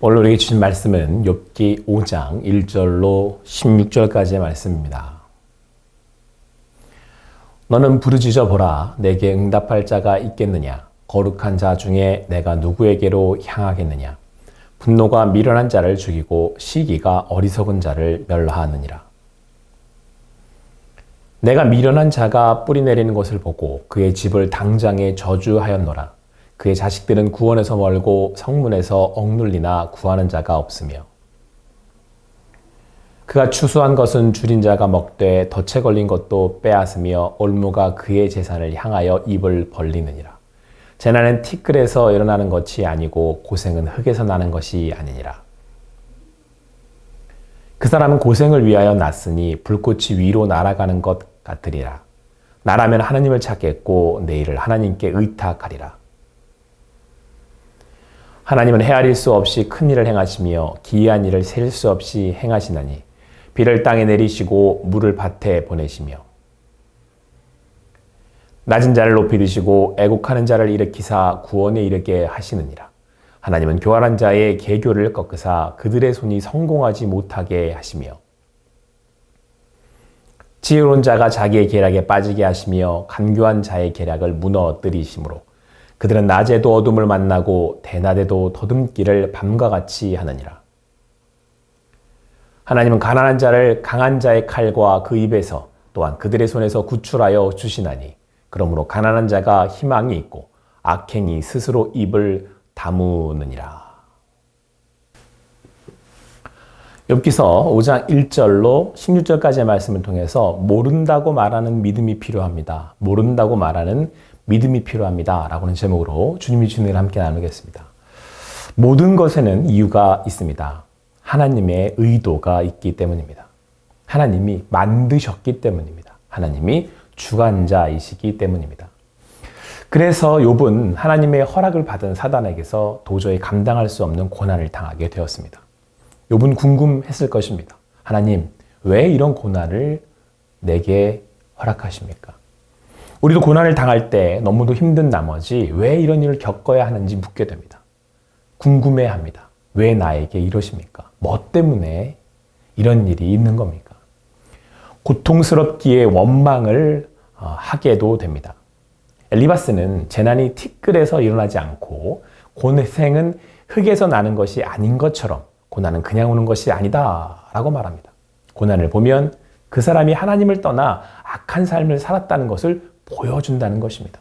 오늘 우리에게 주신 말씀은 욥기 5장 1절로 16절까지의 말씀입니다. 너는 부르짖어 보라. 내게 응답할 자가 있겠느냐? 거룩한 자 중에 내가 누구에게로 향하겠느냐? 분노가 미련한 자를 죽이고 시기가 어리석은 자를 멸하느니라. 내가 미련한 자가 뿌리 내리는 것을 보고 그의 집을 당장에 저주하였노라. 그의 자식들은 구원에서 멀고 성문에서 억눌리나 구하는 자가 없으며 그가 추수한 것은 줄인 자가 먹되 덫에 걸린 것도 빼앗으며 올무가 그의 재산을 향하여 입을 벌리느니라. 재난은 티끌에서 일어나는 것이 아니고 고생은 흙에서 나는 것이 아니니라. 그 사람은 고생을 위하여 났으니 불꽃이 위로 날아가는 것 같으리라. 나라면 하나님을 찾겠고 내 일을 하나님께 의탁하리라. 하나님은 헤아릴 수 없이 큰 일을 행하시며 기이한 일을 셀 수 없이 행하시나니 비를 땅에 내리시고 물을 밭에 보내시며 낮은 자를 높이 드시고 애곡하는 자를 일으키사 구원에 이르게 하시느니라. 하나님은 교활한 자의 계교를 꺾으사 그들의 손이 성공하지 못하게 하시며 지혜로운 자가 자기의 계략에 빠지게 하시며 간교한 자의 계략을 무너뜨리심으로 그들은 낮에도 어둠을 만나고 대낮에도 더듬기를 밤과 같이 하느니라. 하나님은 가난한 자를 강한 자의 칼과 그 입에서 또한 그들의 손에서 구출하여 주시나니 그러므로 가난한 자가 희망이 있고 악행이 스스로 입을 다무느니라. 욥기서 5장 1절로 16절까지의 말씀을 통해서 모른다고 말하는 믿음이 필요합니다. 모른다고 말하는 믿음이 필요합니다. 라고는 제목으로 주님이 주는 일 함께 나누겠습니다. 모든 것에는 이유가 있습니다. 하나님의 의도가 있기 때문입니다. 하나님이 만드셨기 때문입니다. 하나님이 주관자이시기 때문입니다. 그래서 욥은 하나님의 허락을 받은 사단에게서 도저히 감당할 수 없는 고난을 당하게 되었습니다. 욥은 궁금했을 것입니다. 하나님, 왜 이런 고난을 내게 허락하십니까? 우리도 고난을 당할 때 너무도 힘든 나머지 왜 이런 일을 겪어야 하는지 묻게 됩니다. 궁금해합니다. 왜 나에게 이러십니까? 뭐 때문에 이런 일이 있는 겁니까? 고통스럽기에 원망을 하게도 됩니다. 엘리바스는 재난이 티끌에서 일어나지 않고 고생은 흙에서 나는 것이 아닌 것처럼 고난은 그냥 오는 것이 아니다 라고 말합니다. 고난을 보면 그 사람이 하나님을 떠나 악한 삶을 살았다는 것을 보여준다는 것입니다.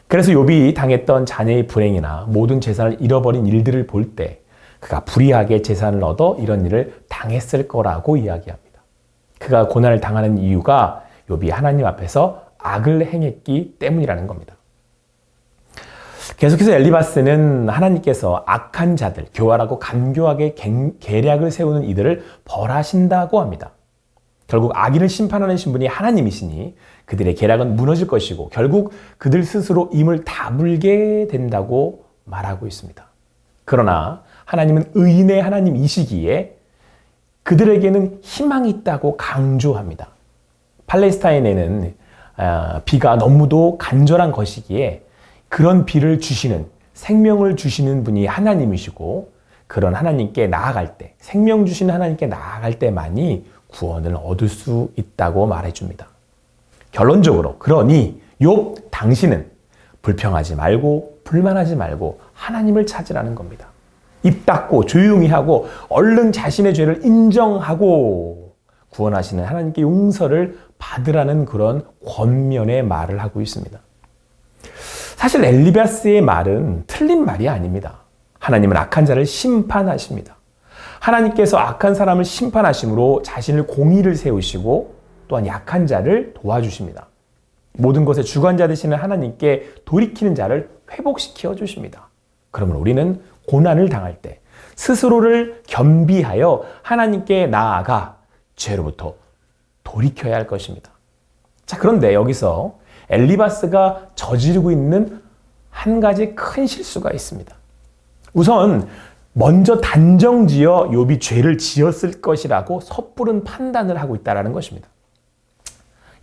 그래서 욥이 당했던 자녀의 불행이나 모든 재산을 잃어버린 일들을 볼 때 그가 불의하게 재산을 얻어 이런 일을 당했을 거라고 이야기합니다. 그가 고난을 당하는 이유가 욥이 하나님 앞에서 악을 행했기 때문이라는 겁니다. 계속해서 엘리바스는 하나님께서 악한 자들, 교활하고 간교하게 계략을 세우는 이들을 벌하신다고 합니다. 결국 악인을 심판하는 신분이 하나님이시니 그들의 계략은 무너질 것이고 결국 그들 스스로 임을 다물게 된다고 말하고 있습니다. 그러나 하나님은 의인의 하나님이시기에 그들에게는 희망이 있다고 강조합니다. 팔레스타인에는 비가 너무도 간절한 것이기에 그런 비를 주시는, 생명을 주시는 분이 하나님이시고 그런 하나님께 나아갈 때, 생명 주시는 하나님께 나아갈 때만이 구원을 얻을 수 있다고 말해줍니다. 결론적으로 그러니 욥 당신은 불평하지 말고 불만하지 말고 하나님을 찾으라는 겁니다. 입 닫고 조용히 하고 얼른 자신의 죄를 인정하고 구원하시는 하나님께 용서를 받으라는 그런 권면의 말을 하고 있습니다. 사실 엘리바스의 말은 틀린 말이 아닙니다. 하나님은 악한 자를 심판하십니다. 하나님께서 악한 사람을 심판하심으로 자신을 공의를 세우시고 또한 약한 자를 도와주십니다. 모든 것의 주관자 되시는 하나님께 돌이키는 자를 회복시켜 주십니다. 그러면 우리는 고난을 당할 때 스스로를 겸비하여 하나님께 나아가 죄로부터 돌이켜야 할 것입니다. 자, 그런데 여기서 엘리바스가 저지르고 있는 한 가지 큰 실수가 있습니다. 우선 먼저 단정지어 욥이 죄를 지었을 것이라고 섣부른 판단을 하고 있다는 것입니다.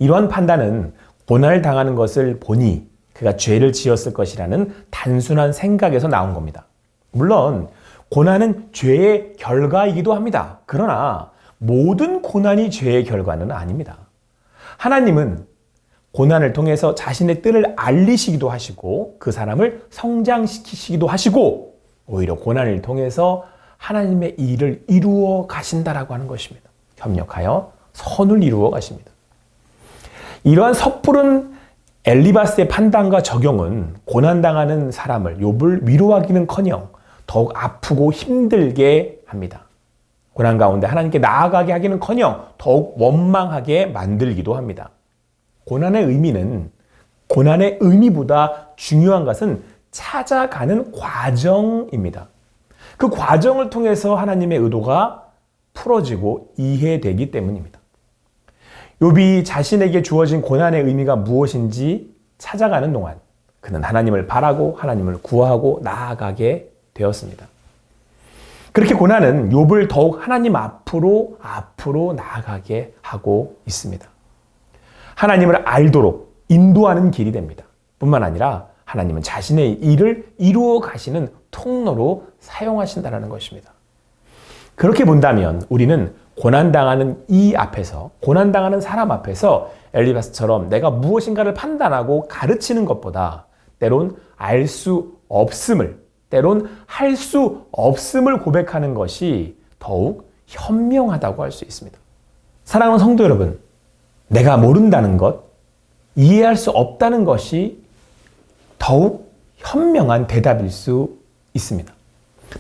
이러한 판단은 고난을 당하는 것을 보니 그가 죄를 지었을 것이라는 단순한 생각에서 나온 겁니다. 물론 고난은 죄의 결과이기도 합니다. 그러나 모든 고난이 죄의 결과는 아닙니다. 하나님은 고난을 통해서 자신의 뜻을 알리시기도 하시고 그 사람을 성장시키시기도 하시고 오히려 고난을 통해서 하나님의 일을 이루어 가신다라고 하는 것입니다. 협력하여 선을 이루어 가십니다. 이러한 섣부른 엘리바스의 판단과 적용은 고난당하는 사람을 욥을 위로하기는커녕 더욱 아프고 힘들게 합니다. 고난 가운데 하나님께 나아가게 하기는커녕 더욱 원망하게 만들기도 합니다. 고난의 의미보다 중요한 것은 찾아가는 과정입니다. 그 과정을 통해서 하나님의 의도가 풀어지고 이해되기 때문입니다. 욥이 자신에게 주어진 고난의 의미가 무엇인지 찾아가는 동안 그는 하나님을 바라고 하나님을 구하고 나아가게 되었습니다. 그렇게 고난은 욥을 더욱 하나님 앞으로 나아가게 하고 있습니다. 하나님을 알도록 인도하는 길이 됩니다. 뿐만 아니라 하나님은 자신의 일을 이루어 가시는 통로로 사용하신다는 것입니다. 그렇게 본다면 우리는 고난당하는 고난당하는 사람 앞에서 엘리바스처럼 내가 무엇인가를 판단하고 가르치는 것보다 때론 알 수 없음을, 때론 할 수 없음을 고백하는 것이 더욱 현명하다고 할 수 있습니다. 사랑하는 성도 여러분, 내가 모른다는 것, 이해할 수 없다는 것이 더욱 현명한 대답일 수 있습니다.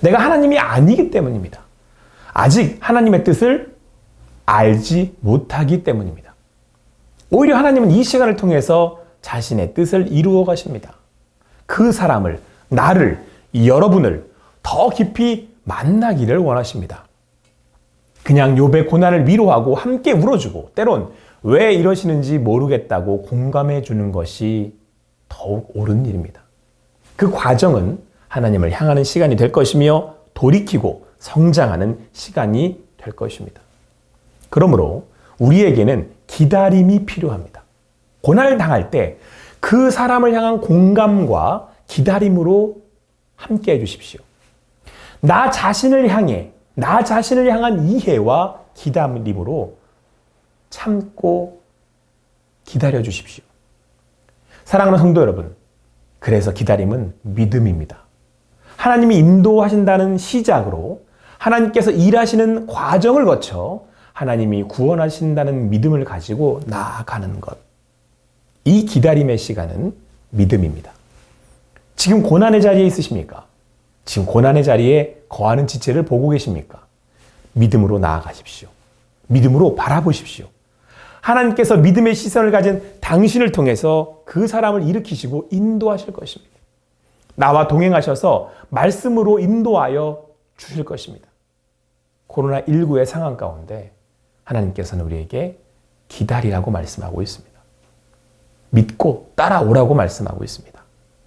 내가 하나님이 아니기 때문입니다. 아직 하나님의 뜻을 알지 못하기 때문입니다. 오히려 하나님은 이 시간을 통해서 자신의 뜻을 이루어 가십니다. 그 사람을, 나를, 여러분을 더 깊이 만나기를 원하십니다. 그냥 욥의 고난을 위로하고 함께 울어주고 때론 왜 이러시는지 모르겠다고 공감해 주는 것이 더욱 옳은 일입니다. 그 과정은 하나님을 향하는 시간이 될 것이며 돌이키고 성장하는 시간이 될 것입니다. 그러므로 우리에게는 기다림이 필요합니다. 고난을 당할 때 그 사람을 향한 공감과 기다림으로 함께 해주십시오. 나 자신을 향한 이해와 기다림으로 참고 기다려 주십시오. 사랑하는 성도 여러분, 그래서 기다림은 믿음입니다. 하나님이 인도하신다는 시작으로 하나님께서 일하시는 과정을 거쳐 하나님이 구원하신다는 믿음을 가지고 나아가는 것. 이 기다림의 시간은 믿음입니다. 지금 고난의 자리에 있으십니까? 지금 고난의 자리에 거하는 지체를 보고 계십니까? 믿음으로 나아가십시오. 믿음으로 바라보십시오. 하나님께서 믿음의 시선을 가진 당신을 통해서 그 사람을 일으키시고 인도하실 것입니다. 나와 동행하셔서 말씀으로 인도하여 주실 것입니다. 코로나19의 상황 가운데 하나님께서는 우리에게 기다리라고 말씀하고 있습니다. 믿고 따라오라고 말씀하고 있습니다.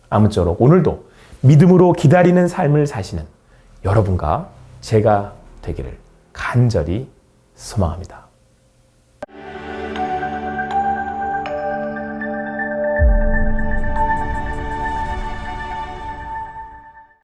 아무쪼록 오늘도 믿음으로 기다리는 삶을 사시는 여러분과 제가 되기를 간절히 소망합니다.